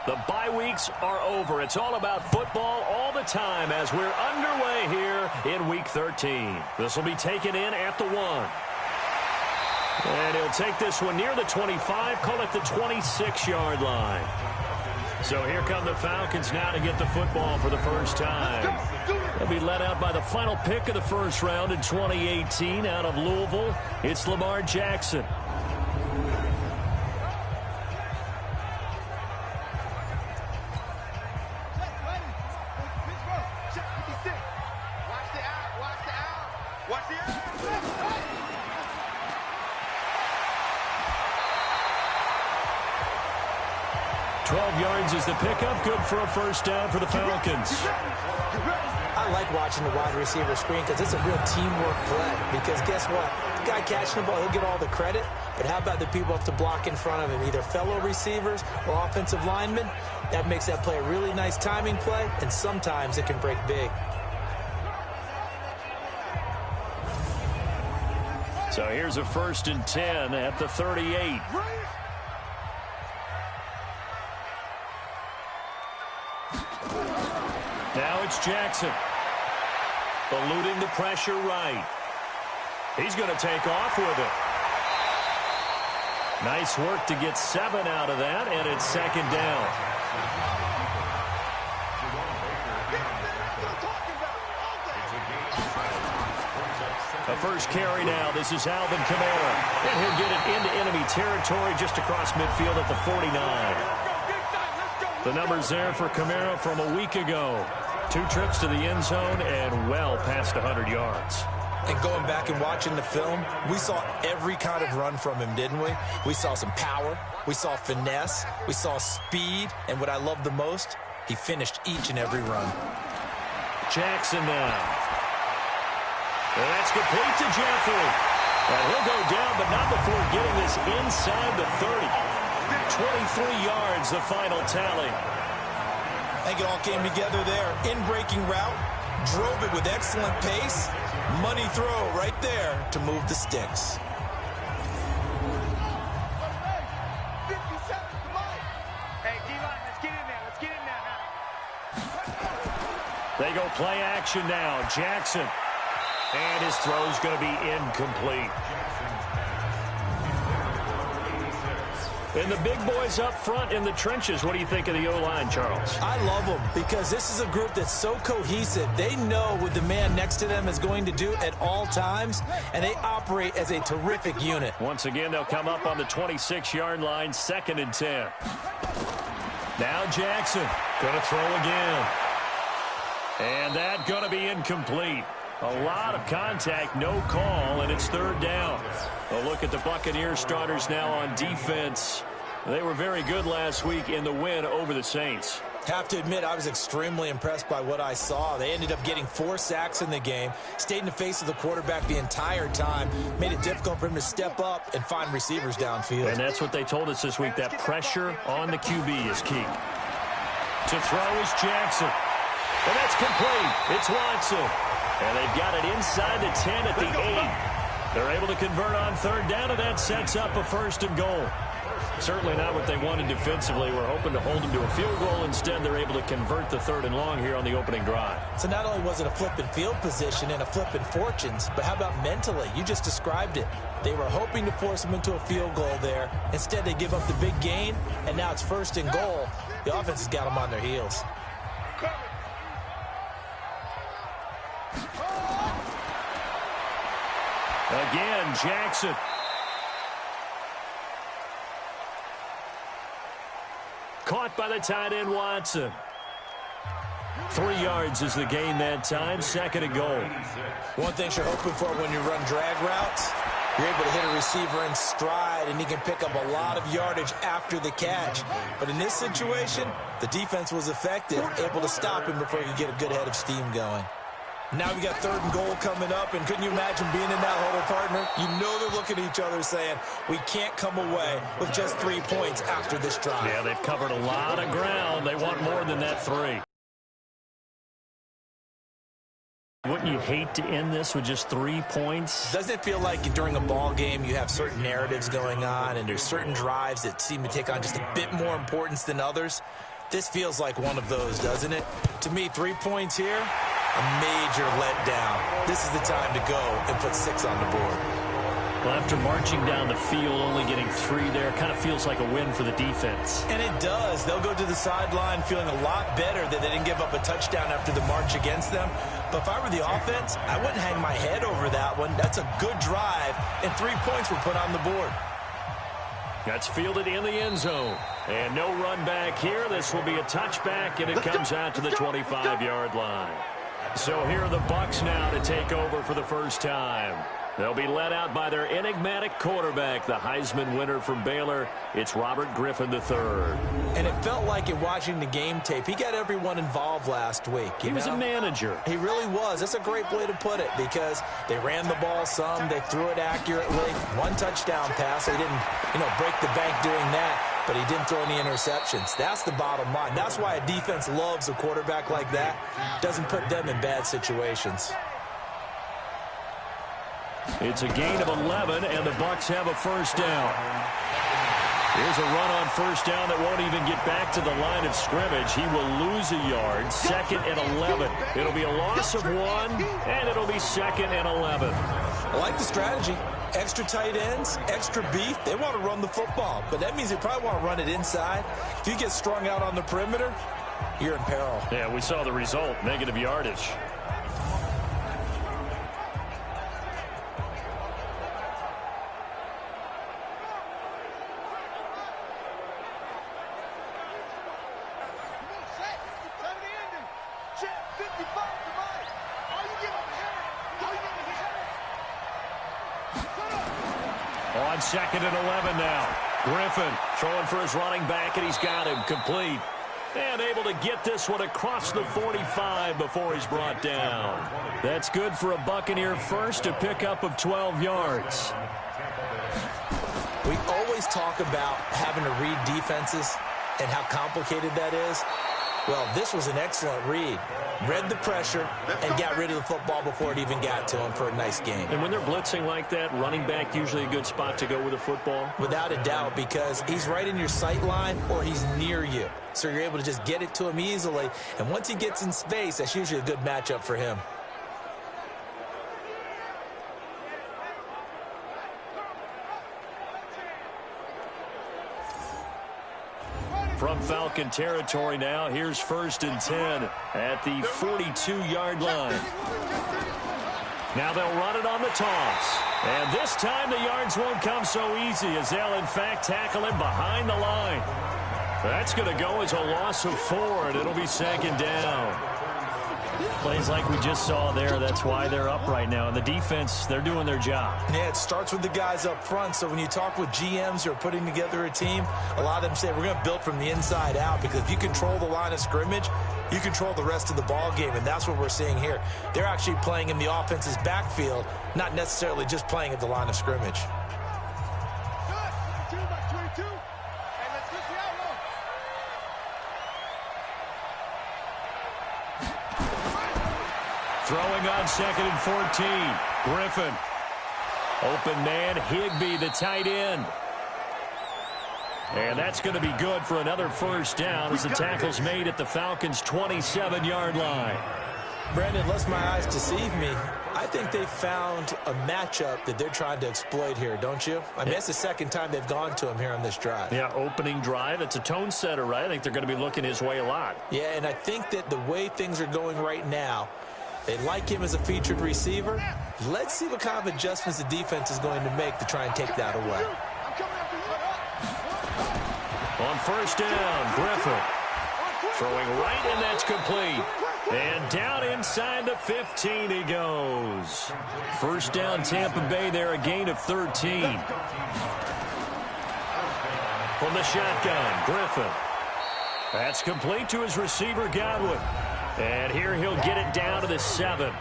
The bye weeks are over. It's all about football all the time as we're underway here in Week 13. This will be taken in at the 1. And he'll take this one near the 25, call it the 26-yard line. So here come the Falcons now to get the football for the first time. They'll be led out by the final pick of the first round in 2018 out of Louisville. It's Lamar Jackson. Is the pickup good for a first down for the Falcons? I like watching the wide receiver screen because it's a real teamwork play. Because guess what? The guy catching the ball, he'll get all the credit. But how about the people up to block in front of him, either fellow receivers or offensive linemen? That makes that play a really nice timing play, and sometimes it can break big. So here's a 1st and 10 at the 38. Now it's Jackson. Eluding the pressure right. He's going to take off with it. Nice work to get 7 out of that, and it's 2nd down. The first carry now. This is Alvin Kamara. And he'll get it into enemy territory just across midfield at the 49. The numbers there for Kamara from a week ago. 2 trips to the end zone and well past 100 yards. And going back and watching the film, we saw every kind of run from him, didn't we? We saw some power. We saw finesse. We saw speed. And what I love the most, he finished each and every run. Jackson now. And that's complete to Jeffrey. And he'll go down, but not before getting this inside the 30. 23 yards, the final tally. I think it all came together there. In-breaking route, drove it with excellent pace. Money throw right there to move the sticks. Hey, D-line, let's get in there. Let's get in there now. They go play action now. Jackson. And his throw's going to be incomplete. And the big boys up front in the trenches. What do you think of the O-line, Charles? I love them because this is a group that's so cohesive. They know what the man next to them is going to do at all times, and they operate as a terrific unit. Once again, they'll come up on the 26-yard line, 2nd and 10. Now Jackson going to throw again. And that going to be incomplete. A lot of contact, no call, and it's 3rd down. A look at the Buccaneers starters now on defense. They were very good last week in the win over the Saints. Have to admit, I was extremely impressed by what I saw. They ended up getting 4 sacks in the game, stayed in the face of the quarterback the entire time, made it difficult for him to step up and find receivers downfield. And that's what they told us this week, that pressure on the QB is key. To throw is Jackson. And that's complete. It's Watson. And they've got it inside the 10 at the 8. They're able to convert on 3rd down, and that sets up a 1st and goal. Certainly not what they wanted defensively. We're hoping to hold them to a field goal. Instead, they're able to convert the 3rd and long here on the opening drive. So not only was it a flipping field position and a flipping fortunes, but how about mentally? You just described it. They were hoping to force them into a field goal there. Instead, they give up the big gain, and now it's 1st and goal. The offense has got them on their heels. Again, Jackson. Caught by the tight end, Watson. 3 yards is the gain that time, 2nd and goal. One thing you're hoping for when you run drag routes, you're able to hit a receiver in stride, and he can pick up a lot of yardage after the catch. But in this situation, the defense was effective, able to stop him before he could get a good head of steam going. Now we got 3rd and goal coming up, and couldn't you imagine being in that huddle, partner? You know they're looking at each other saying, we can't come away with just 3 points after this drive. Yeah, they've covered a lot of ground. They want more than that 3. Wouldn't you hate to end this with just 3 points? Doesn't it feel like during a ball game you have certain narratives going on and there's certain drives that seem to take on just a bit more importance than others? This feels like one of those, doesn't it? To me, 3 points here, a major letdown. This is the time to go and put 6 on the board. Well, after marching down the field, only getting 3 there, kind of feels like a win for the defense. And it does. They'll go to the sideline feeling a lot better that they didn't give up a touchdown after the march against them. But if I were the offense, I wouldn't hang my head over that one. That's a good drive, and 3 points were put on the board. That's fielded in the end zone. And no run back here. This will be a touchback, and it comes out to the 25-yard line. So here are the Bucs now to take over for the first time. They'll be led out by their enigmatic quarterback, the Heisman winner from Baylor. It's Robert Griffin III. And it felt like in watching the game tape, he got everyone involved last week. He was a manager. He really was. That's a great way to put it because they ran the ball some. They threw it accurately. 1 touchdown pass. They didn't, break the bank doing that, but he didn't throw any interceptions. That's the bottom line. That's why a defense loves a quarterback like that. Doesn't put them in bad situations. It's a gain of 11, and the Bucs have a first down. Here's a run on first down that won't even get back to the line of scrimmage. He will lose a yard. 2nd and 11. It'll be a loss of 1, and it'll be 2nd and 11. I like the strategy. Extra tight ends, extra beef. They want to run the football, but that means they probably want to run it inside. If you get strung out on the perimeter, you're in peril. Yeah, we saw the result, negative yardage. On 2nd and 11 now. Griffin throwing for his running back, and he's got him complete. And able to get this one across the 45 before he's brought down. That's good for a Buccaneer first, a pickup of 12 yards. We always talk about having to read defenses and how complicated that is. Well, this was an excellent read. Read the pressure and got rid of the football before it even got to him for a nice game. And when they're blitzing like that, running back usually a good spot to go with a football? Without a doubt, because he's right in your sight line or he's near you. So you're able to just get it to him easily. And once he gets in space, that's usually a good matchup for him. From Falcon territory now, here's 1st and 10 at the 42-yard line. Now they'll run it on the toss. And this time the yards won't come so easy as they'll, in fact, tackle him behind the line. That's going to go as a loss of 4, and it'll be 2nd down. Plays like we just saw there, that's why they're up right now. And the defense, they're doing their job. Yeah, it starts with the guys up front. So when you talk with GMs who are putting together a team, a lot of them say we're going to build from the inside out, because if you control the line of scrimmage, you control the rest of the ball game, and that's what we're seeing here. They're actually playing in the offense's backfield, not necessarily just playing at the line of scrimmage. Throwing on 2nd and 14. Griffin. Open man, Higbee, the tight end. And that's going to be good for another first down as the tackle's made at the Falcons' 27-yard line. Brandon, unless my eyes deceive me, I think they found a matchup that they're trying to exploit here, don't you? I mean, that's the second time they've gone to him here on this drive. Yeah, opening drive. It's a tone setter, right? I think they're going to be looking his way a lot. Yeah, and I think that the way things are going right now, they like him as a featured receiver. Let's see what kind of adjustments the defense is going to make to try and take that away. On first down, Griffin throwing right, and that's complete. And down inside the 15 he goes. First down, Tampa Bay there, a gain of 13. From the shotgun, Griffin. That's complete to his receiver, Godwin. And here he'll get it down to the 7.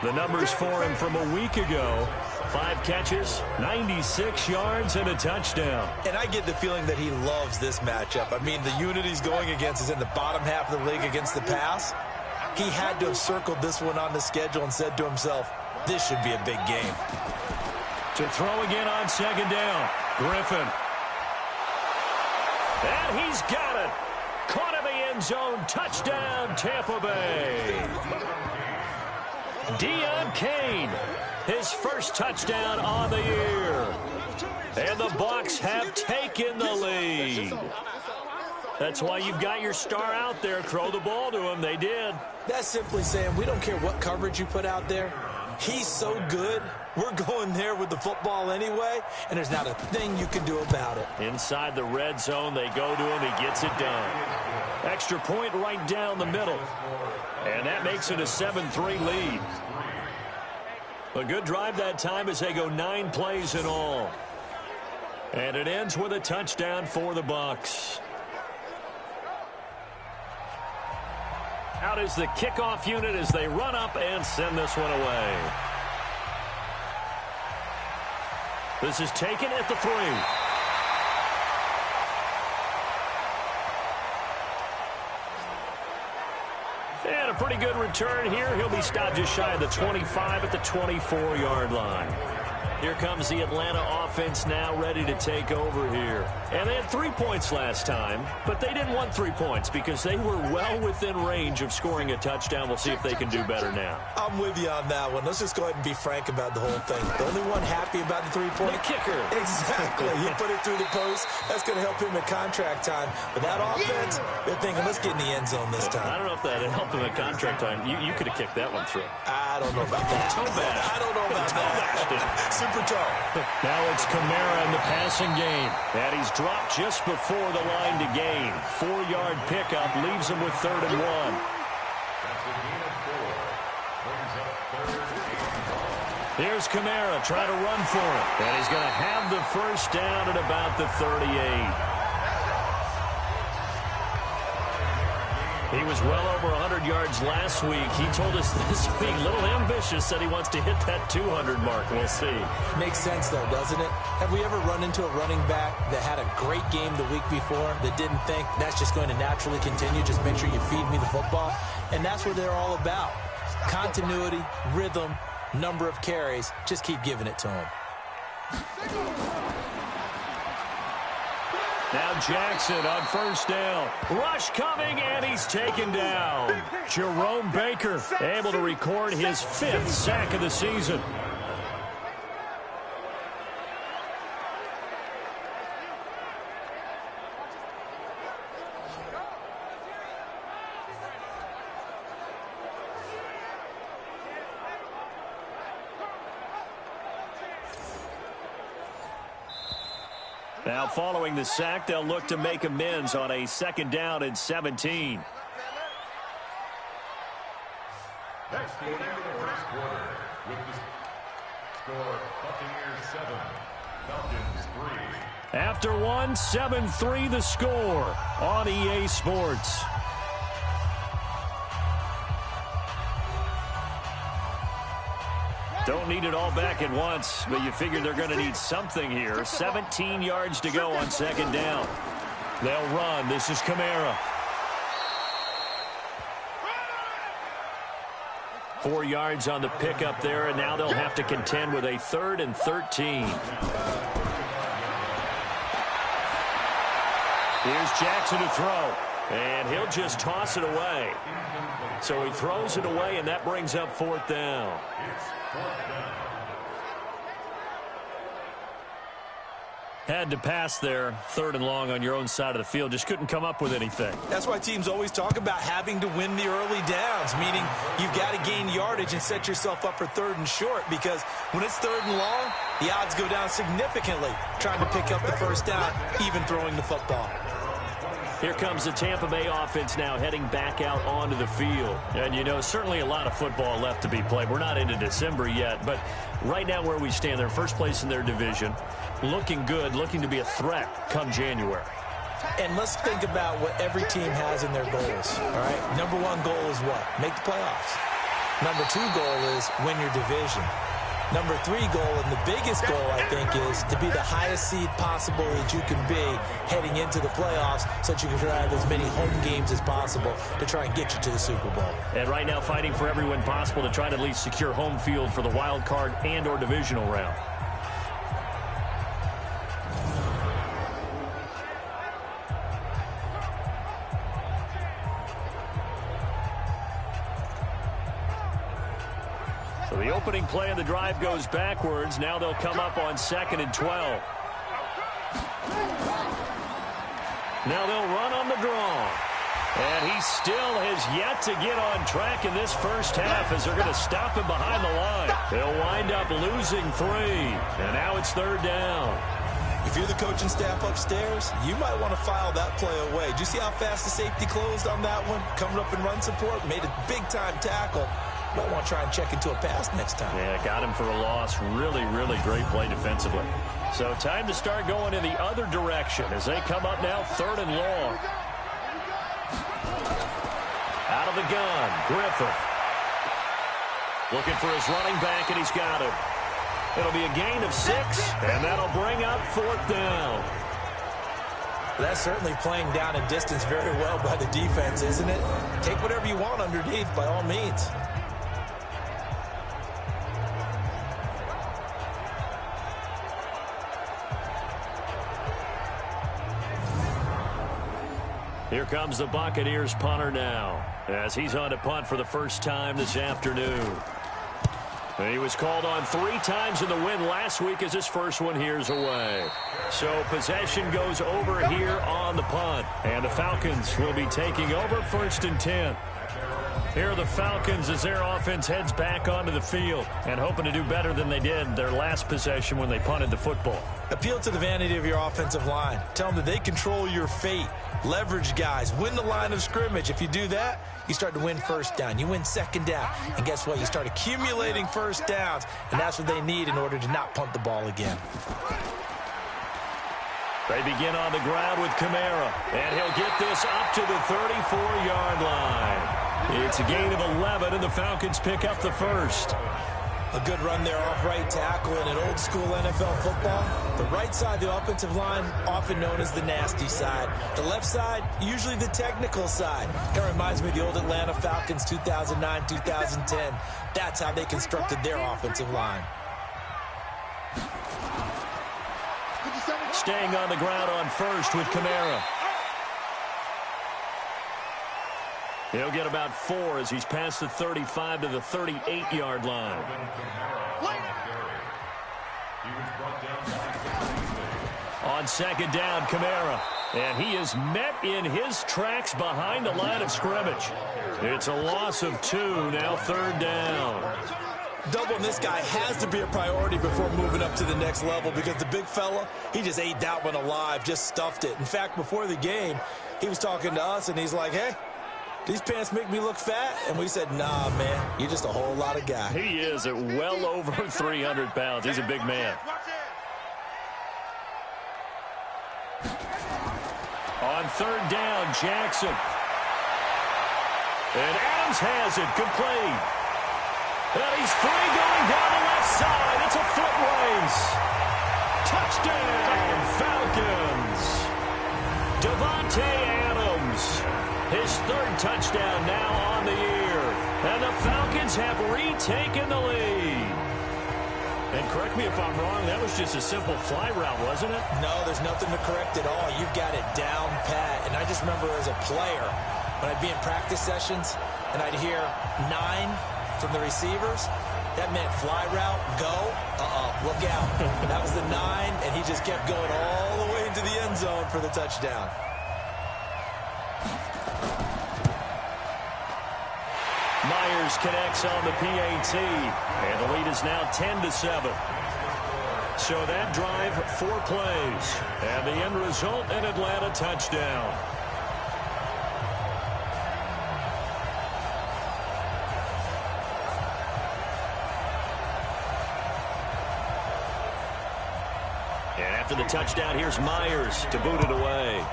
The numbers for him from a week ago. 5 catches, 96 yards, and a touchdown. And I get the feeling that he loves this matchup. I mean, the unit he's going against is in the bottom half of the league against the pass. He had to have circled this one on the schedule and said to himself, this should be a big game. To throw again on second down, Griffin. And he's got it. Caught in the end zone. Touchdown, Tampa Bay. Deion Kane, his first touchdown on the year. And the Bucs have taken the lead. That's why you've got your star out there. Throw the ball to him. They did. That's simply saying we don't care what coverage you put out there. He's so good, we're going there with the football anyway, and there's not a thing you can do about it. Inside the red zone, they go to him. He gets it done. Extra point right down the middle. And that makes it a 7-3 lead. A good drive that time as they go 9 plays in all. And it ends with a touchdown for the Bucs. Out is the kickoff unit as they run up and send this one away. This is taken at the 3. And a pretty good return here. He'll be stopped just shy of the 25 at the 24-yard line. Here comes the Atlanta offense now ready to take over here. And they had 3 points last time, but they didn't want 3 points because they were well within range of scoring a touchdown. We'll see if they can do better now. I'm with you on that one. Let's just go ahead and be frank about the whole thing. The only one happy about the 3-point? The kicker. Exactly. He put it through the post. That's going to help him at contract time. But that offense, they're thinking, let's get in the end zone this time. I don't know if that helped him at contract time. You could have kicked that one through. I don't know about that. Toe bash. I don't know about that. Super toe. Now it's Kamara in the passing game. And he's dropped just before the line to gain. 4-yard pickup leaves him with 3rd and 1. Here's Kamara trying to run for it. And he's going to have the first down at about the 38. He was well over 100 yards last week. He told us this week, a little ambitious, said he wants to hit that 200 mark. We'll see. Makes sense, though, doesn't it? Have we ever run into a running back that had a great game the week before that didn't think that's just going to naturally continue? Just make sure you feed me the football. And that's what they're all about. Continuity, rhythm, number of carries. Just keep giving it to him. Now Jackson on first down. Rush coming, and he's taken down. Jerome Baker able to record his 5th sack of the season. Now following the sack, they'll look to make amends on a 2nd down and 17. Next game of the first quarter with the score Buccaneers 7, Falcons 3. After 1, 7-3 the score on EA Sports. Don't need it all back at once, but you figure they're going to need something here. 17 yards to go on 2nd down. They'll run. This is Kamara. 4 yards on the pickup there, and now they'll have to contend with a 3rd and 13. Here's Jackson to throw, and he'll just toss it away. So he throws it away, and that brings up 4th down. Had to pass there, 3rd and long on your own side of the field. Just couldn't come up with anything. That's why teams always talk about having to win the early downs, meaning you've got to gain yardage and set yourself up for 3rd and short, because when it's 3rd and long, the odds go down significantly trying to pick up the first down, even throwing the football. Here comes the Tampa Bay offense now heading back out onto the field. And, you know, certainly a lot of football left to be played. We're not into December yet, but right now where we stand, they're first place in their division. Looking good, looking to be a threat come January. And let's think about what every team has in their goals, all right? Number 1 goal is what? Make the playoffs. Number 2 goal is win your division. Number 3 goal, and the biggest goal, I think, is to be the highest seed possible that you can be heading into the playoffs so that you can drive as many home games as possible to try and get you to the Super Bowl. And right now fighting for every win possible to try to at least secure home field for the wild card and or divisional round. opening play of the drive goes backwards. Now they'll come up on 2nd and 12. Now they'll run on the draw. And he still has yet to get on track in this first half as they're going to stop him behind the line. They'll wind up losing 3. And now it's 3rd down. If you're the coaching staff upstairs, you might want to file that play away. Do you see how fast the safety closed on that one? Coming up in run support, made a big-time tackle. Might want to try and check into a pass next time. Yeah, got him for a loss. Really, really great play defensively. So time to start going in the other direction as they come up now 3rd and long. Out of the gun, Griffith. Looking for his running back, and he's got him. It'll be a gain of 6, and that'll bring up 4th down. That's certainly playing down a distance very well by the defense, isn't it? Take whatever you want underneath, by all means. Here comes the Buccaneers punter now, as he's on to punt for the first time this afternoon. And he was called on 3 times in the win last week as his first one here's away. So possession goes over here on the punt. And the Falcons will be taking over 1st and 10. Here are the Falcons as their offense heads back onto the field and hoping to do better than they did their last possession when they punted the football. Appeal to the vanity of your offensive line. Tell them that they control your fate. Leverage guys. Win the line of scrimmage. If you do that, you start to win 1st down. You win 2nd down. And guess what? You start accumulating 1st downs. And that's what they need in order to not punt the ball again. They begin on the ground with Kamara. And he'll get this up to the 34-yard line. It's a gain of 11, and the Falcons pick up the first. A good run there off right tackle in an old-school NFL football. The right side of the offensive line, often known as the nasty side. The left side, usually the technical side. Kind of reminds me of the old Atlanta Falcons 2009-2010. That's how they constructed their offensive line. Staying on the ground on 1st with Kamara. He'll get about 4 as he's past the 35 to the 38-yard line. On 2nd down, Kamara. And he is met in his tracks behind the line of scrimmage. It's a loss of 2, now 3rd down. Doubling this guy has to be a priority before moving up to the next level because the big fella, he just ate that one alive, just stuffed it. In fact, before the game, he was talking to us, and he's like, hey, these pants make me look fat? And we said, nah, man, you're just a whole lot of guy. He is at well over 300 pounds. He's a big man. On 3rd down, Jackson. And Adams has it, complete. And he's free going down the left side. It's a foot race. Touchdown, Falcons. Devontae Adams. His 3rd touchdown now on the year. And the Falcons have retaken the lead. And correct me if I'm wrong, that was just a simple fly route, wasn't it? No, there's nothing to correct at all. You've got it down pat. And I just remember as a player, when I'd be in practice sessions, and I'd hear 9 from the receivers, that meant fly route, go, look out. That was the 9, and he just kept going all the way into the end zone for the touchdown. Myers connects on the PAT, and the lead is now 10-7. So that drive, 4 plays, and the end result, an Atlanta touchdown. And after the touchdown, here's Myers to boot it away.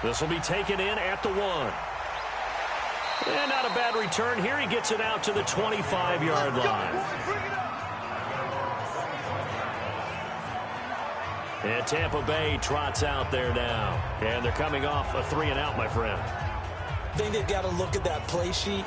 This will be taken in at the 1. And not a bad return here. He gets it out to the 25-yard line. And Tampa Bay trots out there now. And they're coming off a 3-and-out, my friend. I think they've got to look at that play sheet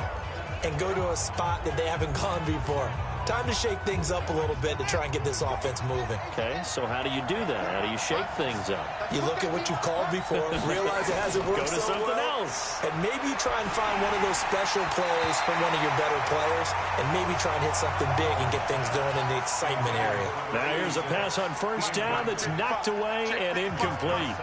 and go to a spot that they haven't gone before. Time to shake things up a little bit to try and get this offense moving. Okay, so how do you do that? How do you shake things up? You look at what you called before, realize it hasn't worked Go to so something well, else. and maybe try and find one of those special plays from one of your better players, and maybe try and hit something big and get things going in the excitement area. Now here's a pass on first down that's knocked away and incomplete.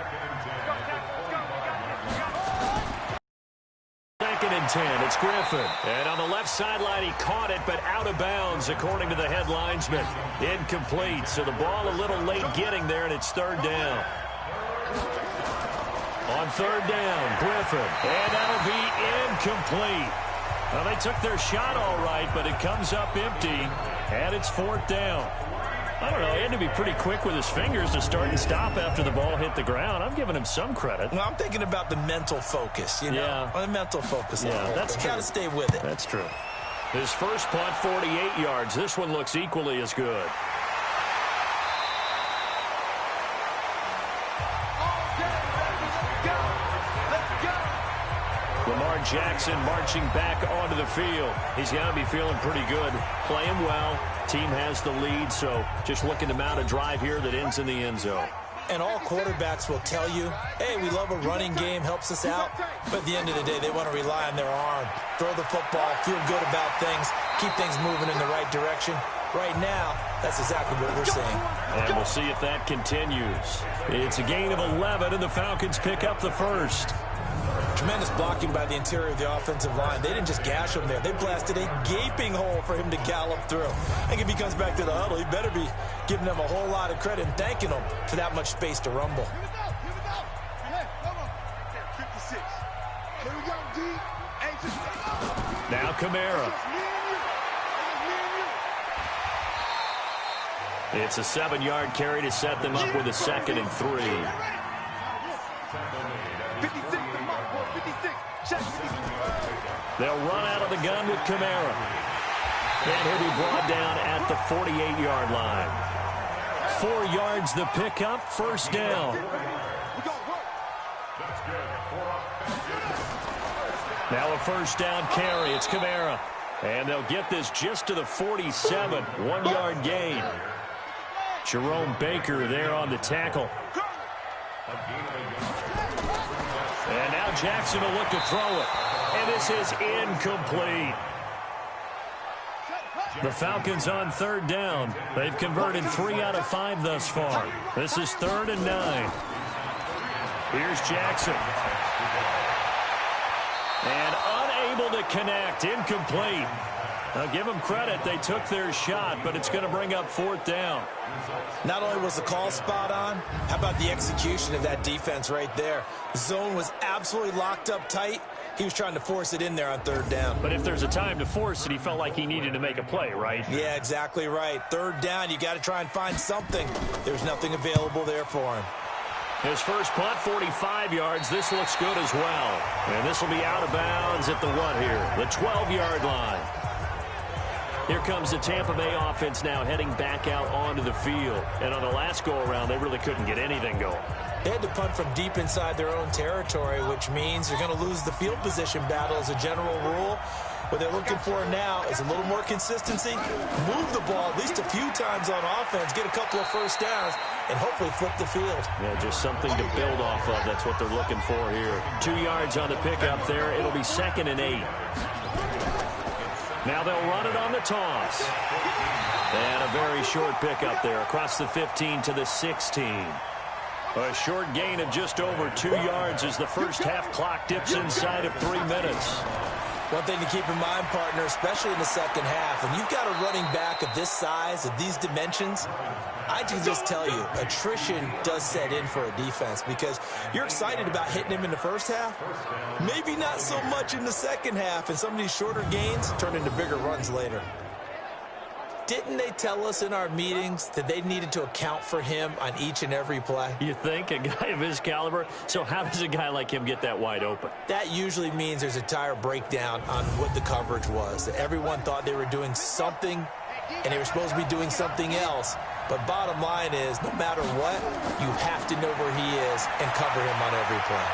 2nd and 10, it's Griffin. And on the left sideline, he caught it, but out of bounds, according to the head linesman. Incomplete, so the ball a little late getting there, and it's 3rd down. On 3rd down, Griffin, and that'll be incomplete. Well, they took their shot all right, but it comes up empty, and it's 4th down. I don't know, he had to be pretty quick with his fingers to start and stop after the ball hit the ground. I'm giving him some credit. Well, I'm thinking about the mental focus, you know? Yeah. The mental focus. Yeah, that's true. Got to stay with it. That's true. His first punt, 48 yards. This one looks equally as good. Lamar Jackson marching back onto the field. He's got to be feeling pretty good. Playing well. Team has the lead, so just looking to mount a drive here that ends in the end zone. And all quarterbacks will tell you, hey, we love a running game, helps us out. But at the end of the day, they want to rely on their arm. Throw the football, feel good about things, keep things moving in the right direction. Right now, that's exactly what we're seeing. And we'll see if that continues. It's a gain of 11, and the Falcons pick up the first. Tremendous blocking by the interior of the offensive line. They didn't just gash him there. They blasted a gaping hole for him to gallop through. I think if he comes back to the huddle, he better be giving them a whole lot of credit and thanking them for that much space to rumble. Now Kamara. It's a 7-yard carry to set them up with a 2nd and 3. They'll run out of the gun with Kamara. And he'll be brought down at the 48-yard line. 4 yards the pickup, 1st down. Now a 1st down carry. It's Kamara. And they'll get this just to the 47. 1-yard gain. Jerome Baker there on the tackle. And now Jackson will look to throw it. And this is incomplete. The Falcons on 3rd down. They've converted 3 out of 5 thus far. This is 3rd and 9. Here's Jackson. And unable to connect. Incomplete. Now give them credit. They took their shot, but it's going to bring up 4th down. Not only was the call spot on, how about the execution of that defense right there? The zone was absolutely locked up tight. He was trying to force it in there on 3rd down. But if there's a time to force it, he felt like he needed to make a play, right? Yeah, exactly right. 3rd down, you got to try and find something. There's nothing available there for him. His first punt, 45 yards. This looks good as well. And this will be out of bounds at the what here? The 12-yard line. Here comes the Tampa Bay offense now heading back out onto the field. And on the last go-around, they really couldn't get anything going. They had to punt from deep inside their own territory, which means they're going to lose the field position battle as a general rule. What they're looking for now is a little more consistency, move the ball at least a few times on offense, get a couple of 1st downs, and hopefully flip the field. Yeah, just something to build off of. That's what they're looking for here. 2 yards on the pickup there. It'll be 2nd and 8. Now they'll run it on the toss. And a very short pickup there across the 15 to the 16. A short gain of just over 2 yards as the first half clock dips inside of 3 minutes. One thing to keep in mind, partner, especially in the second half, when you've got a running back of this size, of these dimensions, I can just tell you, attrition does set in for a defense because you're excited about hitting him in the first half. Maybe not so much in the second half, and some of these shorter gains turn into bigger runs later. Didn't they tell us in our meetings that they needed to account for him on each and every play? You think? A guy of his caliber? So how does a guy like him get that wide open? That usually means there's a tire breakdown on what the coverage was. That everyone thought they were doing something, and they were supposed to be doing something else. But bottom line is, no matter what, you have to know where he is and cover him on every play.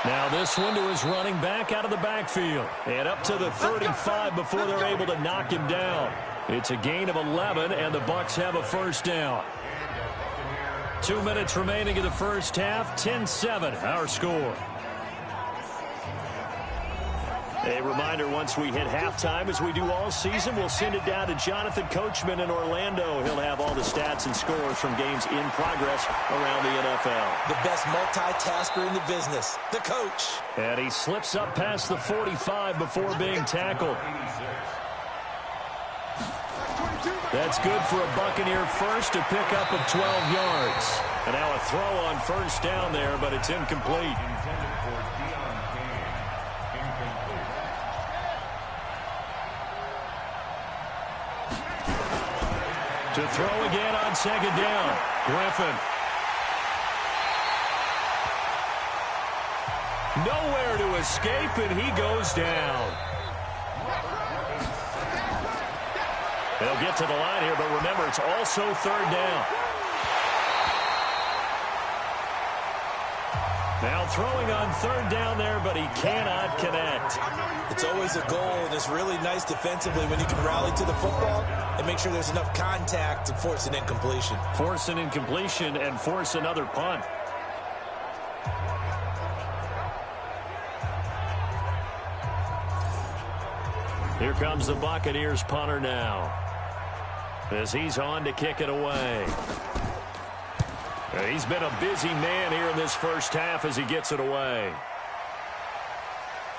Now this one to his running back out of the backfield. And up to the 35 before they're able to knock him down. It's a gain of 11, and the Bucs have a first down. 2 minutes remaining in the first half. 10-7, our score. A reminder, once we hit halftime, as we do all season, we'll send it down to Jonathan Coachman in Orlando. He'll have all the stats and scores from games in progress around the NFL. The best multitasker in the business, the coach. And he slips up past the 45 before being tackled. That's good for a Buccaneer first, a pickup of 12 yards. And now a throw on first down there, but it's incomplete. To throw again on second down. Griffin. Nowhere to escape, and he goes down. They'll get to the line here, but remember, it's also third down. Now throwing on third down there, but he cannot connect. It's always a goal, and it's really nice defensively when you can rally to the football and make sure there's enough contact to force an incompletion. Force an incompletion and force another punt. Here comes the Buccaneers punter now, as he's on to kick it away. He's been a busy man here in this first half as he gets it away.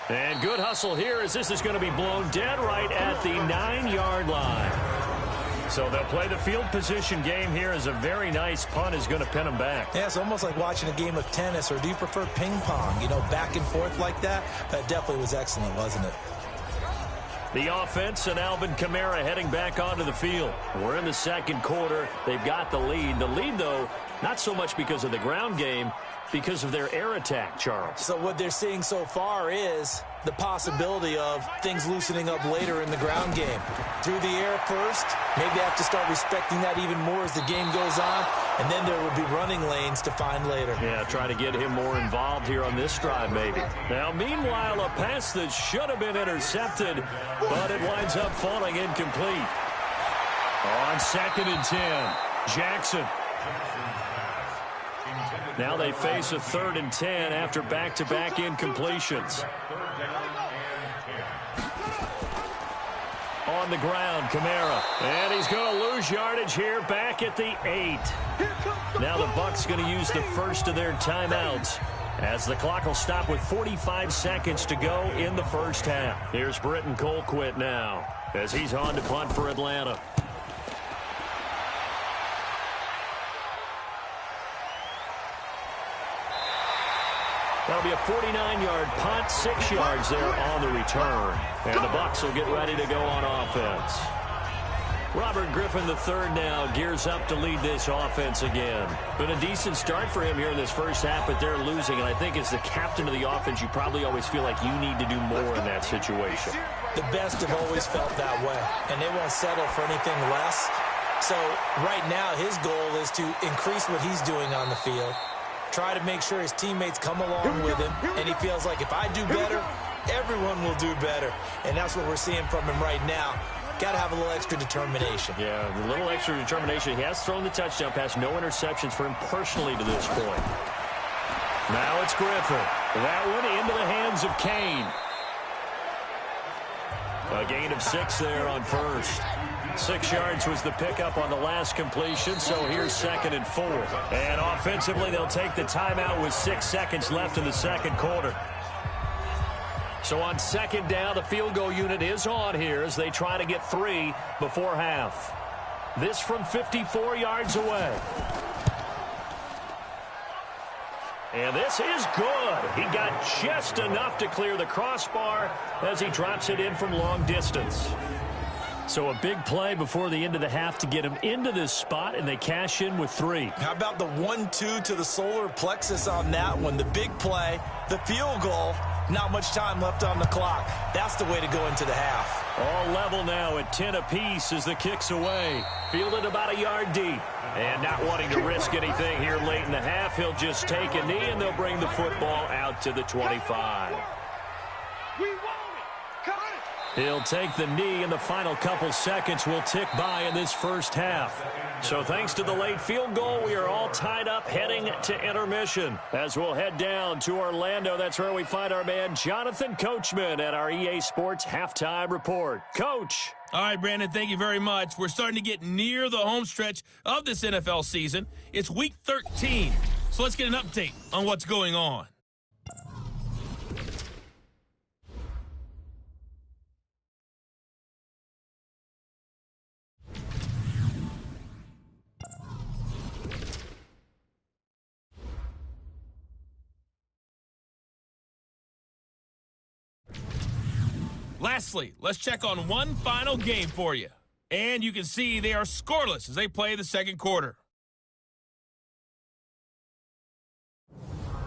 And good hustle here as this is going to be blown dead right at the 9-yard line. So they'll play the field position game here as a very nice punt is going to pin them back. Yeah, it's almost like watching a game of tennis, or do you prefer ping pong? You know, back and forth like that? That definitely was excellent, wasn't it? The offense and Alvin Kamara heading back onto the field. We're in the second quarter. They've got the lead. The lead, though, not so much because of the ground game, because of their air attack, Charles. So what they're seeing so far is the possibility of things loosening up later in the ground game. Through the air first, maybe they have to start respecting that even more as the game goes on, and then there will be running lanes to find later. Yeah, try to get him more involved here on this drive, maybe. Now, meanwhile, a pass that should have been intercepted, but it winds up falling incomplete. On 2nd and 10, Jackson. Now they face a 3rd and 10 after back-to-back incompletions. On the ground, Kamara. And he's going to lose yardage here back at the 8. Now the Bucs going to use the first of their timeouts as the clock will stop with 45 seconds to go in the first half. Here's Britton Colquitt now as he's on to punt for Atlanta. That'll be a 49-yard punt, 6 yards there on the return. And the Bucs will get ready to go on offense. Robert Griffin III now gears up to lead this offense again. Been a decent start for him here in this first half, but they're losing. And I think as the captain of the offense, you probably always feel like you need to do more in that situation. The best have always felt that way, and they won't settle for anything less. So right now his goal is to increase what he's doing on the field. Try to make sure his teammates come along with him, and he feels like if I do better, everyone will do better. And that's what we're seeing from him right now. Got to have a little extra determination. Yeah, a little extra determination. He has thrown the touchdown pass, no interceptions for him personally to this point. Now it's Griffin. That one into the hands of Kane. A gain of 6 there on first. 6 yards was the pickup on the last completion, so here's 2nd and 4. And offensively, they'll take the timeout with 6 seconds left in the second quarter. So on 2nd down, the field goal unit is on here as they try to get 3 before half. This from 54 yards away. And this is good. He got just enough to clear the crossbar as he drops it in from long distance. So a big play before the end of the half to get him into this spot, and they cash in with 3. How about the 1-2 to the solar plexus on that one? The big play, the field goal, not much time left on the clock. That's the way to go into the half. All level now at 10 apiece as the kick's away. Fielded about a yard deep. And not wanting to risk anything here late in the half, he'll just take a knee, and they'll bring the football out to the 25. He'll take the knee, and the final couple seconds will tick by in this first half. So thanks to the late field goal, we are all tied up heading to intermission. As we'll head down to Orlando, that's where we find our man Jonathan Coachman at our EA Sports Halftime Report. Coach. All right, Brandon, thank you very much. We're starting to get near the home stretch of this NFL season. It's Week 13, so let's get an update on what's going on. Lastly, let's check on one final game for you. And you can see they are scoreless as they play the second quarter.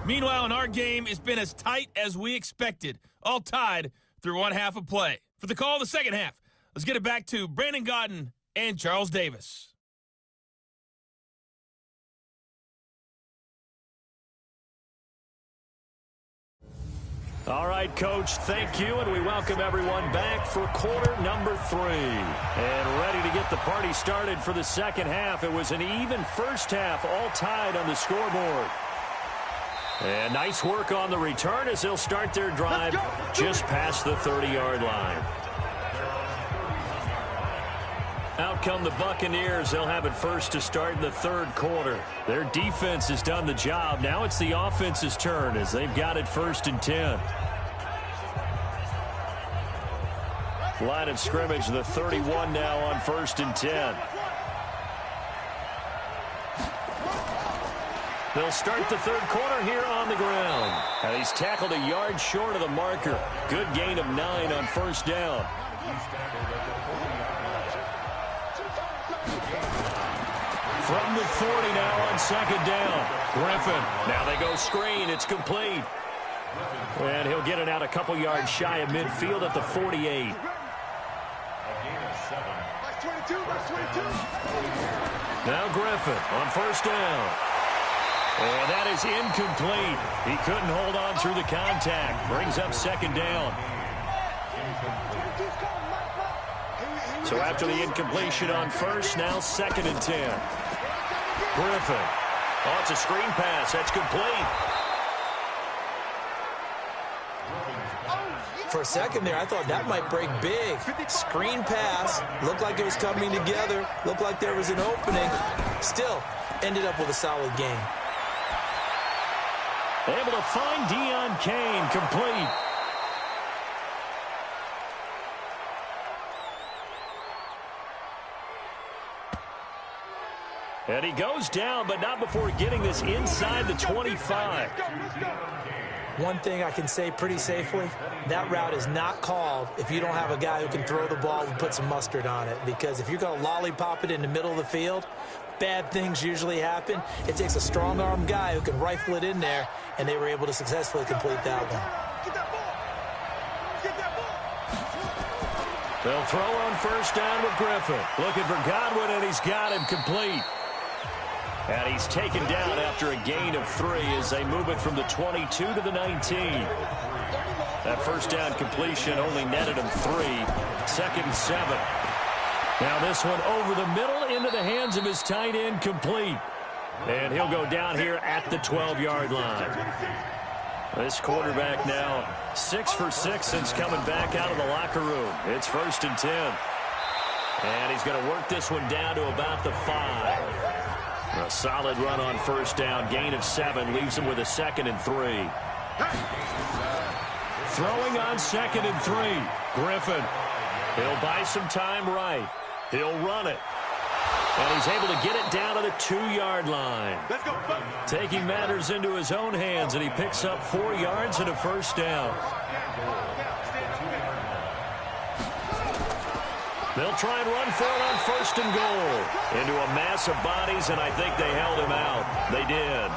Meanwhile, in our game, it's been as tight as we expected, all tied through one half of play. For the call of the second half, let's get it back to Brandon Gaudin and Charles Davis. All right, Coach, thank you, and we welcome everyone back for quarter number 3. And ready to get the party started for the second half. It was an even first half, all tied on the scoreboard. And nice work on the return as they'll start their drive just past the 30-yard line. Out come the Buccaneers. They'll have it first to start in the third quarter. Their defense has done the job. Now it's the offense's turn as they've got it 1st and 10. Line of scrimmage, the 31 now on 1st and 10. They'll start the third quarter here on the ground. And he's tackled a yard short of the marker. Good gain of 9 on 1st down. From the 40 now on 2nd down. Griffin. Now they go screen. It's complete. And he'll get it out a couple yards shy of midfield at the 48. Now Griffin on 1st down. And that is incomplete. He couldn't hold on through the contact. Brings up 2nd down. So after the incompletion on 1st, now 2nd and 10. Griffin. Oh, it's a screen pass. That's complete. For a second there, I thought that might break big. Screen pass. Looked like it was coming together. Looked like there was an opening. Still, ended up with a solid game. Able to find Deion Kane. Complete. And he goes down, but not before getting this inside the 25. One thing I can say pretty safely, that route is not called if you don't have a guy who can throw the ball and put some mustard on it. Because if you're going to lollipop it in the middle of the field, bad things usually happen. It takes a strong-arm guy who can rifle it in there, and they were able to successfully complete that one. They'll throw on 1st down with Griffin. Looking for Godwin, and he's got him complete. And he's taken down after a gain of 3 as they move it from the 22 to the 19. That 1st down completion only netted him 3. 2nd and 7. Now this one over the middle into the hands of his tight end, complete. And he'll go down here at the 12-yard line. This quarterback now 6 for 6 since coming back out of the locker room. It's 1st and 10. And he's going to work this one down to about the 5. A solid run on 1st down. Gain of 7 leaves him with a 2nd and 3. Throwing on 2nd and 3. Griffin. He'll buy some time right. He'll run it. And he's able to get it down to the 2-yard line. Taking matters into his own hands, and he picks up 4 yards and a 1st down. They'll try and run for it on 1st and goal. Into a mass of bodies, and I think they held him out. They did.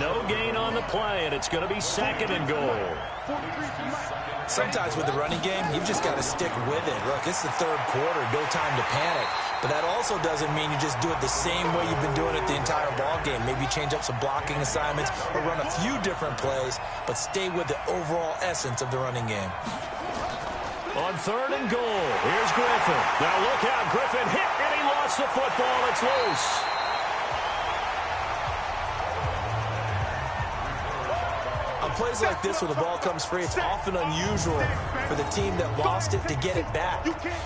No gain on the play, and it's going to be 2nd and goal. Sometimes with the running game, you've just got to stick with it. Look, it's the third quarter, no time to panic. But that also doesn't mean you just do it the same way you've been doing it the entire ball game. Maybe change up some blocking assignments or run a few different plays, but stay with the overall essence of the running game. On 3rd and goal, here's Griffin. Now look out, Griffin hit, and he lost the football. It's loose. On plays like this where the ball comes free, it's often unusual for the team that lost it to get it back.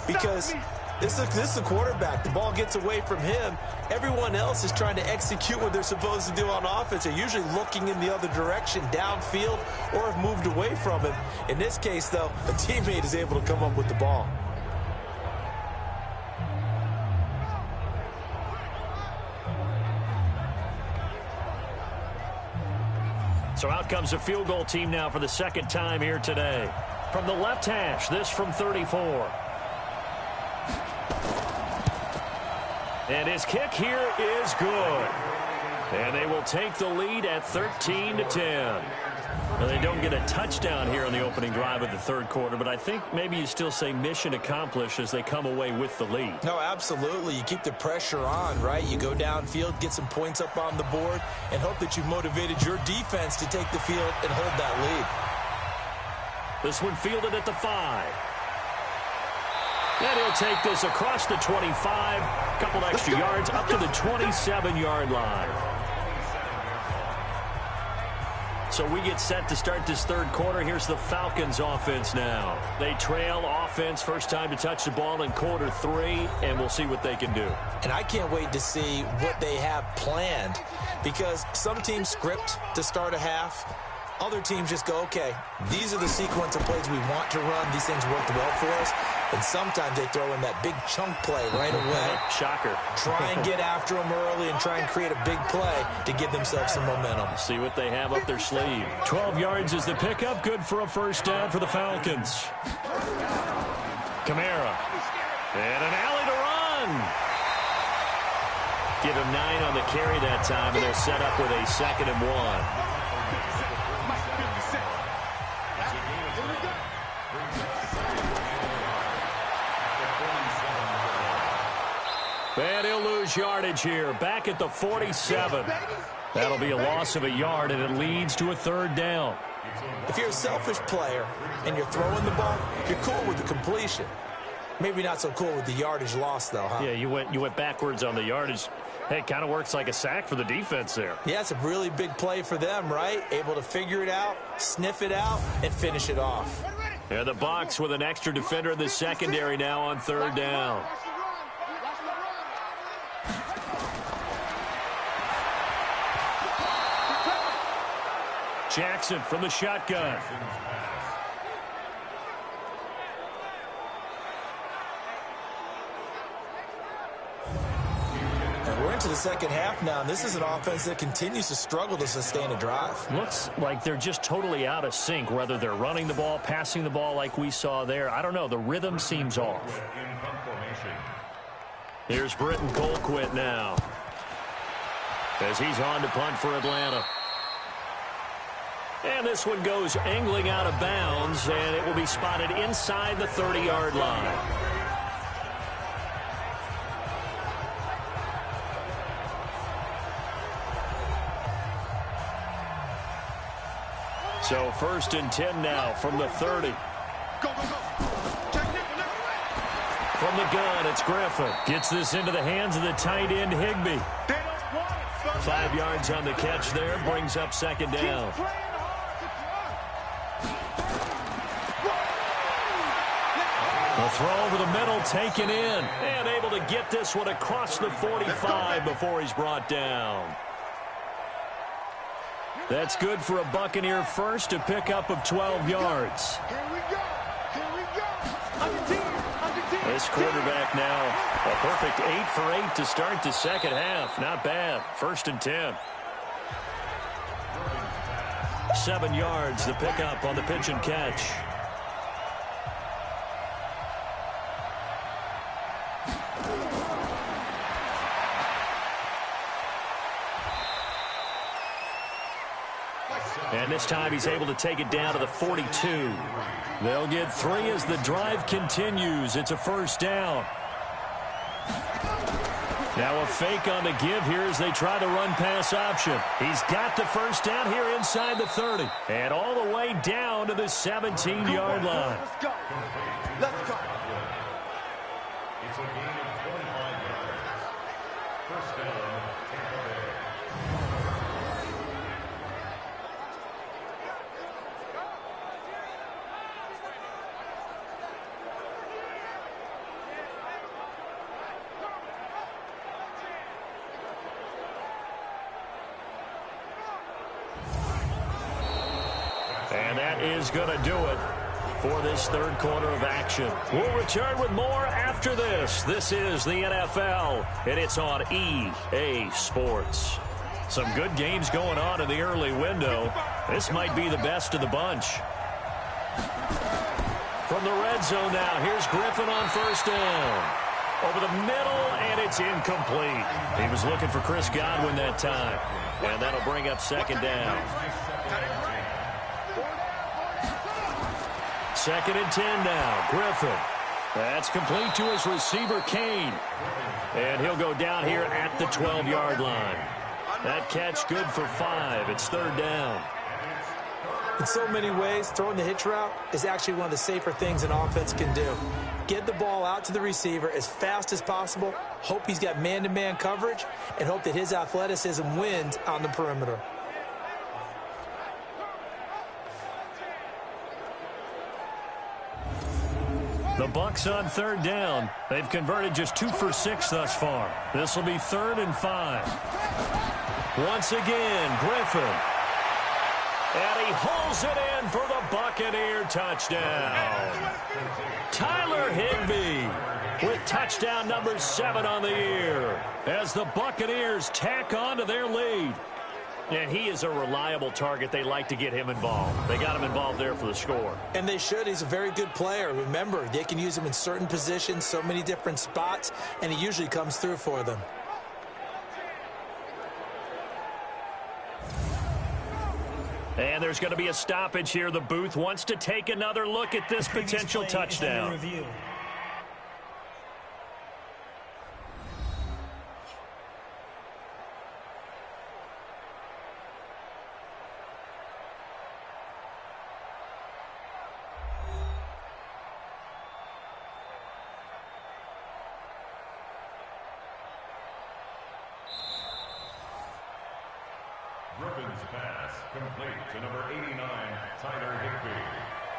Because this is a quarterback. The ball gets away from him. Everyone else is trying to execute what they're supposed to do on offense. They're usually looking in the other direction, downfield, or have moved away from him. In this case, though, a teammate is able to come up with the ball. So out comes a field goal team now for the second time here today. From the left hash, this from 34. And his kick here is good. And they will take the lead at 13-10. Now, they don't get a touchdown here on the opening drive of the third quarter, but I think maybe you still say mission accomplished as they come away with the lead. No, absolutely. You keep the pressure on, right? You go downfield, get some points up on the board, and hope that you've motivated your defense to take the field and hold that lead. This one fielded at the 5. And he'll take this across the 25, a couple extra yards up to the 27-yard line. So we get set to start this third quarter. Here's the Falcons offense now. They trail offense, first time to touch the ball in quarter 3, and we'll see what they can do. And I can't wait to see what they have planned, because some teams script to start a half. Other teams just go, okay, these are the sequence of plays we want to run. These things worked well for us. And sometimes they throw in that big chunk play right away. Shocker. Try and get after them early and try and create a big play to give themselves some momentum. See what they have up their sleeve. 12 yards is the pickup. Good for a first down for the Falcons. Kamara. And an alley to run. Give him 9 on the carry that time, and they'll set up with a 2nd and 1. And he'll lose yardage here. Back at the 47. That'll be a loss of a yard, and it leads to a 3rd down. If you're a selfish player and you're throwing the ball, you're cool with the completion. Maybe not so cool with the yardage loss, though, huh? Yeah, you went backwards on the yardage. Hey, it kind of works like a sack for the defense there. Yeah, it's a really big play for them, right? Able to figure it out, sniff it out, and finish it off. And the Bucs with an extra defender in the secondary now on 3rd down. Jackson from the shotgun. And we're into the second half now, and this is an offense that continues to struggle to sustain a drive. Looks like they're just totally out of sync, whether they're running the ball, passing the ball like we saw there. I don't know. The rhythm seems off. Here's Britton Colquitt now, as he's on to punt for Atlanta. And this one goes angling out of bounds, and it will be spotted inside the 30-yard line. So 1st and 10 now from the 30. From the gun, it's Griffin. Gets this into the hands of the tight end, Higbee. 5 yards on the catch there, brings up 2nd down. The throw over the middle, taken in, and able to get this one across the 45 before he's brought down. That's good for a Buccaneer first, a pickup of 12 yards. This quarterback now, a perfect 8 for 8 to start the second half. Not bad. 1st and 10. 7 yards, the pickup on the pitch and catch. And this time he's able to take it down to the 42. They'll get 3 as the drive continues. It's a 1st down. Now a fake on the give here as they try to run pass option. He's got the first down here inside the 30. And all the way down to the 17-yard line. Let's go. Let's go. It's a gain of 25 yards. First down, Tampa Bay. And that is going to do it for this third quarter of action. We'll return with more after this. This is the NFL, and it's on EA Sports. Some good games going on in the early window. This might be the best of the bunch. From the red zone now, here's Griffin on first down. Over the middle, and it's incomplete. He was looking for Chris Godwin that time. And that'll bring up second down. Second and 10 now. Griffin. That's complete to his receiver, Kane. And he'll go down here at the 12-yard line. That catch good for 5. It's third down. In so many ways, throwing the hitch route is actually one of the safer things an offense can do. Get the ball out to the receiver as fast as possible, hope he's got man-to-man coverage, and hope that his athleticism wins on the perimeter. The Bucs on third down. They've converted just 2 for 6 thus far. This will be 3rd and 5. Once again, Griffin. And he holds it in for the Buccaneer touchdown. Tyler Higbee with touchdown number 7 on the year as the Buccaneers tack on to their lead. And he is a reliable target. They like to get him involved. They got him involved there for the score. And they should. He's a very good player. Remember, they can use him in certain positions, so many different spots, and he usually comes through for them. And there's going to be a stoppage here. The booth wants to take another look at this potential touchdown. Griffin's pass complete to number 89, Tyler Higbee.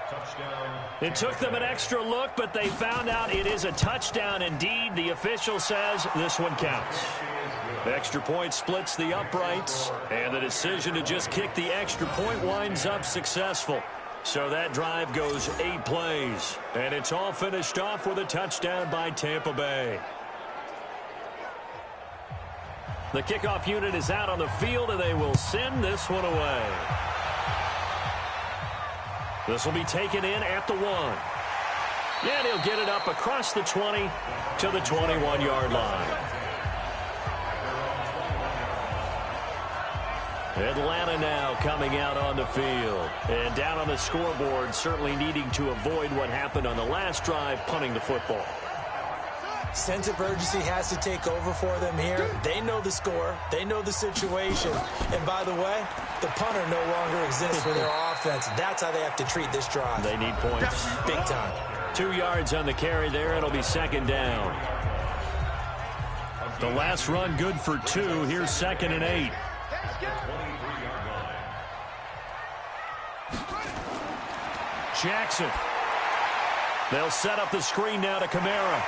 Touchdown. It took them an extra look, but they found out it is a touchdown indeed. The official says this one counts. The extra point splits the uprights, and the decision to just kick the extra point winds up successful. So that drive goes 8 plays, and it's all finished off with a touchdown by Tampa Bay. The kickoff unit is out on the field, and they will send this one away. This will be taken in at the 1. And he'll get it up across the 20 to the 21-yard line. Atlanta now coming out on the field. And down on the scoreboard, certainly needing to avoid what happened on the last drive, punting the football. Sense of urgency has to take over for them here. They know the score. They know the situation. And by the way, the punter no longer exists for their offense. That's how they have to treat this drive. They need points. Big time. 2 yards on the carry there. It'll be second down. The last run good for 2. Here's 2nd and 8. Jackson. They'll set up the screen now to Kamara.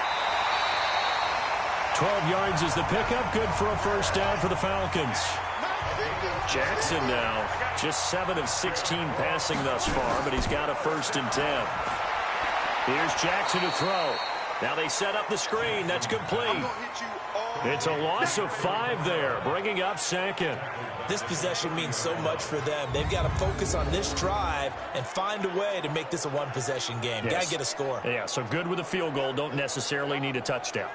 12 yards is the pickup. Good for a first down for the Falcons. Jackson now just 7 of 16 passing thus far, but he's got a 1st and 10. Here's Jackson to throw. Now they set up the screen. That's complete. It's a loss of 5 there, bringing up 2nd. This possession means so much for them. They've got to focus on this drive and find a way to make this a one-possession game. Yes. Got to get a score. Yeah, so good with a field goal. Don't necessarily need a touchdown.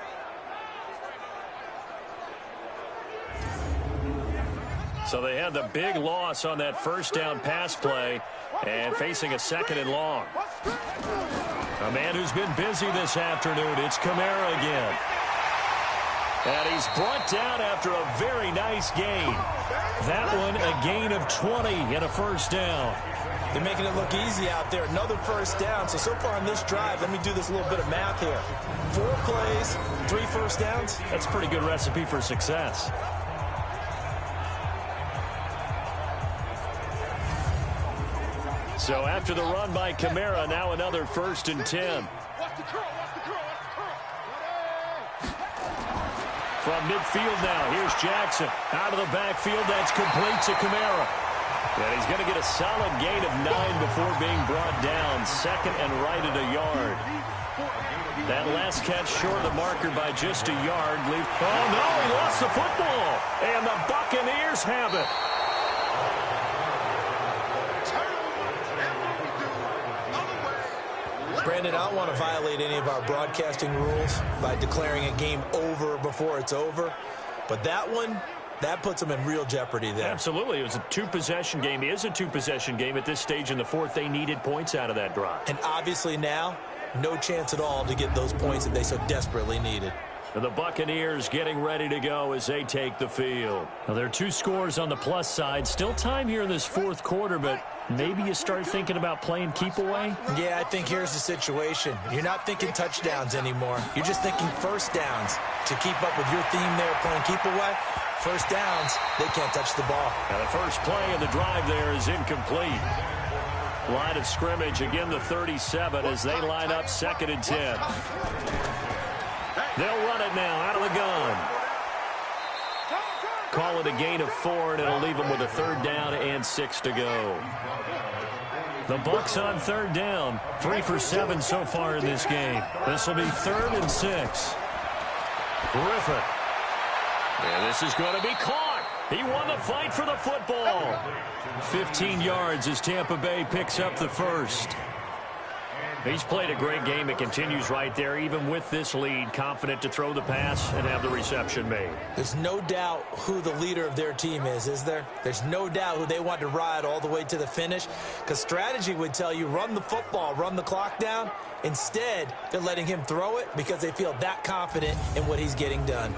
So they had the big loss on that first down pass play and facing a 2nd and long. A man who's been busy this afternoon. It's Kamara again. And he's brought down after a very nice gain. That one a gain of 20 and a first down. They're making it look easy out there. Another first down. So far on this drive, let me do this little bit of math here. 4 plays, 3 first downs. That's a pretty good recipe for success. So after the run by Kamara, now another 1st and 10. From midfield now, here's Jackson. Out of the backfield, that's complete to Kamara. And he's going to get a solid gain of 9 before being brought down. 2nd and right at a yard. That last catch short of the marker by just a yard. Oh, no, he lost the football. And the Buccaneers have it. Brandon, I don't want to violate any of our broadcasting rules by declaring a game over before it's over. But that one, that puts them in real jeopardy there. Absolutely. It was a 2-possession game. It is a 2-possession game at this stage in the 4th. They needed points out of that drive. And obviously now, no chance at all to get those points that they so desperately needed. And the Buccaneers getting ready to go as they take the field. Now, there are 2 scores on the plus side. Still time here in this 4th quarter, but maybe you start thinking about playing keep away? Yeah, I think here's the situation. You're not thinking touchdowns anymore. You're just thinking first downs. To keep up with your theme there playing keep away, first downs, they can't touch the ball. And the first play of the drive there is incomplete. Line of scrimmage, again the 37 as they line up 2nd and 10. They'll run it now out of the gun. Call it a gain of 4, and it'll leave them with a 3rd down and 6 to go. The Bucs on 3rd down. 3 for 7 so far in this game. This will be 3rd and 6. Griffin. And this is going to be caught. He won the fight for the football. 15 yards as Tampa Bay picks up the first. He's played a great game. It continues right there, even with this lead, confident to throw the pass and have the reception made. There's no doubt who the leader of their team is there? There's no doubt who they want to ride all the way to the finish, because strategy would tell you run the football, run the clock down. Instead, they're letting him throw it because they feel that confident in what he's getting done.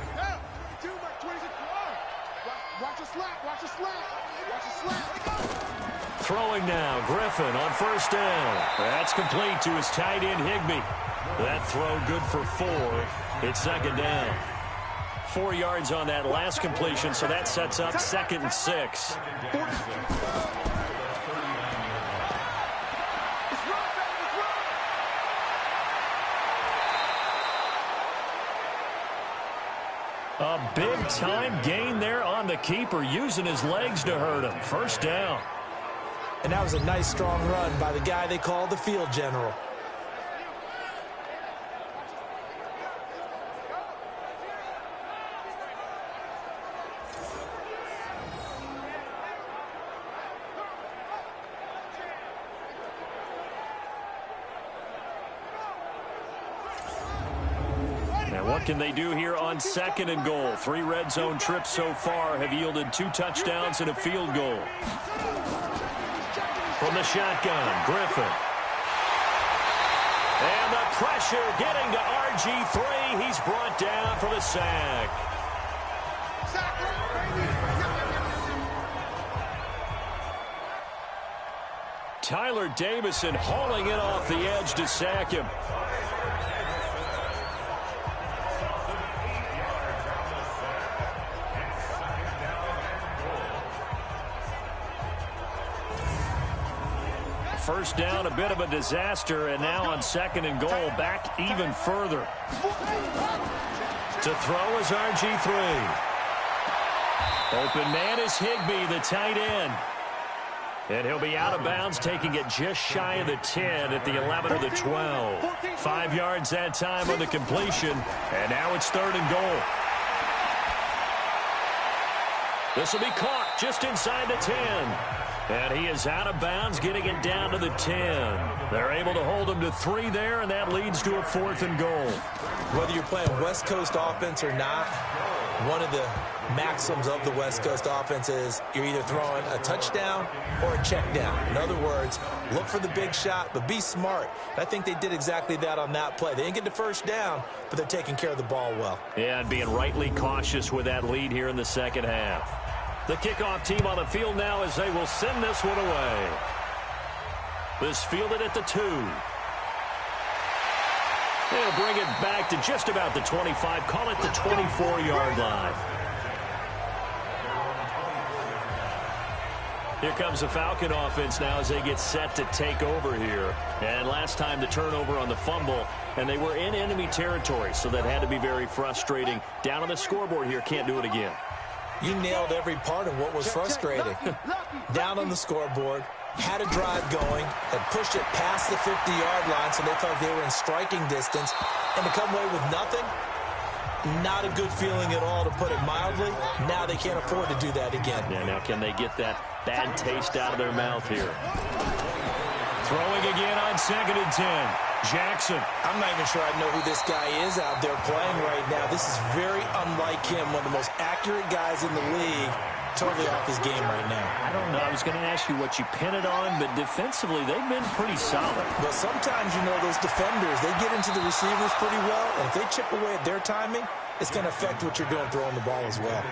Watch a slap, watch a slap, watch a slap. Throwing now, Griffin on 1st down. That's complete to his tight end, Higbee. That throw good for 4. It's 2nd down. 4 yards on that last completion, so that sets up 2nd and 6. A big-time gain there on the keeper, using his legs to hurt him. 1st down. And that was a nice, strong run by the guy they call the field general. Now, what can they do here on 2nd and goal? 3 red zone trips so far have yielded 2 touchdowns and a field goal. From the shotgun, Griffin. And the pressure getting to RG3. He's brought down for the sack. Tyler Davison hauling it off the edge to sack him. First down, a bit of a disaster, and now on 2nd and goal, back even further. To throw is RG3. Open man is Higbee, the tight end. And he'll be out of bounds, taking it just shy of the 10 at the 11 or the 12. 5 yards that time on the completion, and now it's 3rd and goal. This will be caught just inside the 10. And he is out of bounds, getting it down to the 10. They're able to hold him to 3 there, and that leads to a 4th and goal. Whether you're playing West Coast offense or not, one of the maxims of the West Coast offense is you're either throwing a touchdown or a check down. In other words, look for the big shot, but be smart. And I think they did exactly that on that play. They didn't get the first down, but they're taking care of the ball well. Yeah, and being rightly cautious with that lead here in the second half. The kickoff team on the field now as they will send this one away. This fielded at the 2. They'll bring it back to just about the 25. Call it the 24-yard line. Here comes the Falcon offense now as they get set to take over here. And last time the turnover on the fumble, and they were in enemy territory, so that had to be very frustrating. Down on the scoreboard here, can't do it again. You nailed every part of what was frustrating. Down on the scoreboard, had a drive going, had pushed it past the 50-yard line so they felt they were in striking distance, and to come away with nothing, not a good feeling at all, to put it mildly. Now they can't afford to do that again. Yeah, now can they get that bad taste out of their mouth here? Throwing again on 2nd and 10. Jackson. I'm not even sure I know who this guy is out there playing right now. This is very unlike him, one of the most accurate guys in the league. Totally off his game right now. I don't know. I was going to ask you what you pin it on, but defensively, they've been pretty solid. Well, sometimes, you know, those defenders, they get into the receivers pretty well, and if they chip away at their timing, it's going to affect what you're doing throwing the ball as well.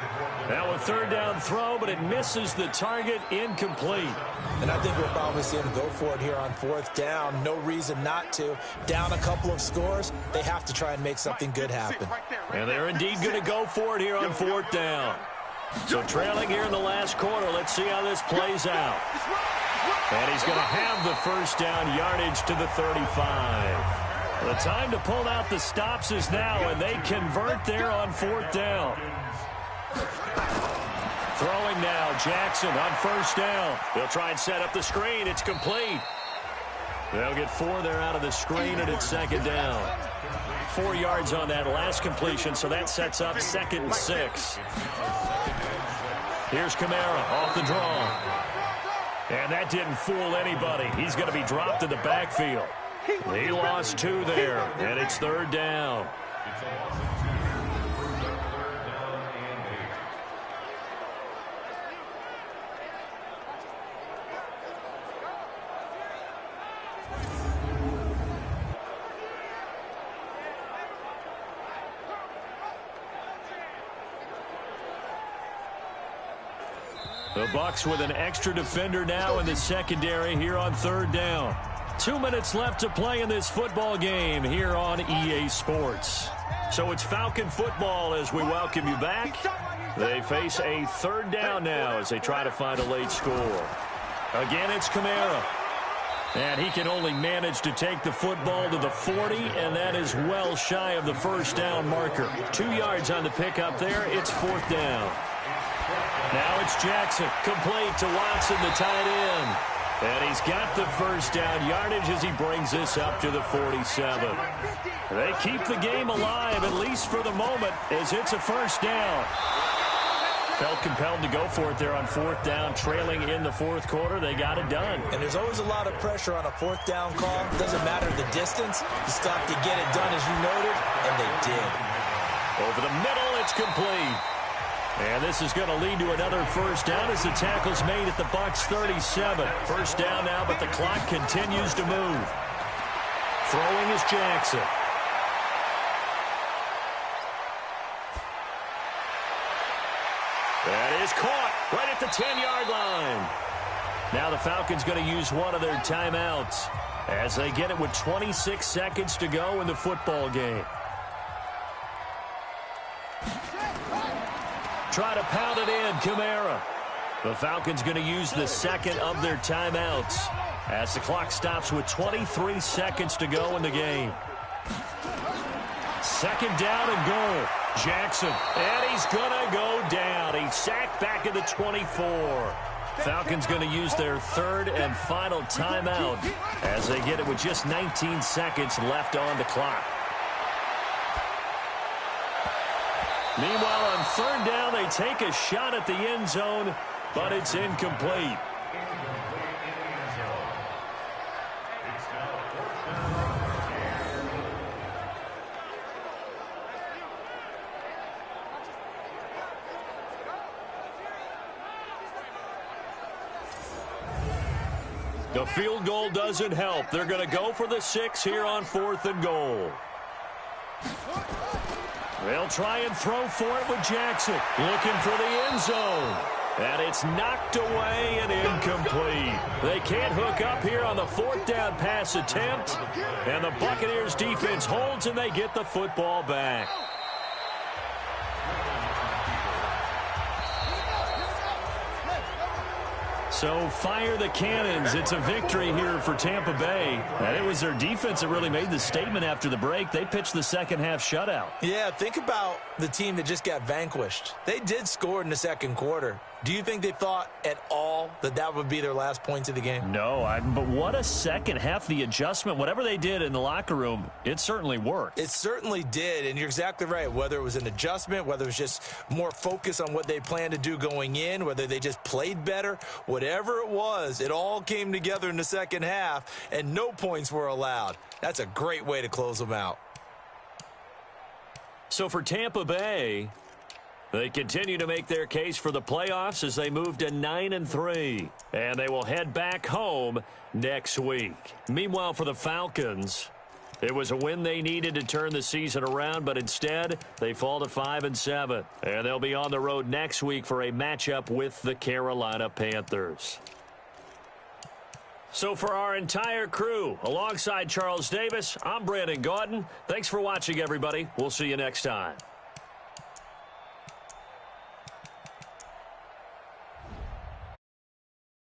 Now a 3rd down throw, but it misses the target, incomplete. And I think we'll probably see him go for it here on 4th down. No reason not to. Down a couple of scores, they have to try and make something good happen. And they're indeed going to go for it here on 4th down. So trailing here in the last quarter, let's see how this plays out. And he's going to have the 1st down yardage to the 35. The time to pull out the stops is now, and they convert there on 4th down. Throwing now, Jackson on 1st down. They'll try and set up the screen. It's complete. They'll get 4 there out of the screen, and it's 2nd down. 4 yards on that last completion, so that sets up 2nd and 6. Here's Kamara off the draw. And that didn't fool anybody. He's going to be dropped in the backfield. He lost 2 there, and it's 3rd down. The Bucs with an extra defender now in the secondary here on 3rd down. 2 minutes left to play in this football game here on EA Sports. So it's Falcon football as we welcome you back. They face a 3rd down now as they try to find a late score. Again, it's Kamara. And he can only manage to take the football to the 40, and that is well shy of the 1st down marker. 2 yards on the pickup there. It's 4th down. Now it's Jackson, complete to Watson, the tight end. And he's got the 1st down yardage as he brings this up to the 47. They keep the game alive, at least for the moment, as it's a 1st down. Felt compelled to go for it there on 4th down, trailing in the 4th quarter. They got it done. And there's always a lot of pressure on a 4th down call. It doesn't matter the distance. You still have to get it done, as you noted, and they did. Over the middle, it's complete. And this is going to lead to another 1st down as the tackle's made at the Bucs 37. 1st down now, but the clock continues to move. Throwing is Jackson. That is caught right at the 10-yard line. Now the Falcons going to use one of their timeouts as they get it with 26 seconds to go in the football game. Try to pound it in, Kamara. The Falcons going to use the 2nd of their timeouts as the clock stops with 23 seconds to go in the game. 2nd down and goal. Jackson, and he's going to go down. He's sacked back at the 24. Falcons going to use their 3rd and final timeout as they get it with just 19 seconds left on the clock. Meanwhile, on 3rd down, they take a shot at the end zone, but it's incomplete. The field goal doesn't help. They're going to go for the 6 here on 4th and goal. They'll try and throw for it with Jackson. Looking for the end zone. And it's knocked away and incomplete. They can't hook up here on the 4th down pass attempt. And the Buccaneers defense holds and they get the football back. So fire the cannons. It's a victory here for Tampa Bay. And it was their defense that really made the statement after the break. They pitched the second half shutout. Yeah, think about the team that just got vanquished. They did score in the second quarter. Do you think they thought at all that that would be their last points of the game? No, but what a second half. The adjustment, whatever they did in the locker room, it certainly worked. It certainly did, and you're exactly right. Whether it was an adjustment, whether it was just more focus on what they planned to do going in, whether they just played better, whatever it was, it all came together in the second half, and no points were allowed. That's a great way to close them out. So for Tampa Bay, they continue to make their case for the playoffs as they move to 9-3. And they will head back home next week. Meanwhile, for the Falcons, it was a win they needed to turn the season around, but instead they fall to 5-7. And they'll be on the road next week for a matchup with the Carolina Panthers. So for our entire crew, alongside Charles Davis, I'm Brandon Gaudin. Thanks for watching, everybody. We'll see you next time.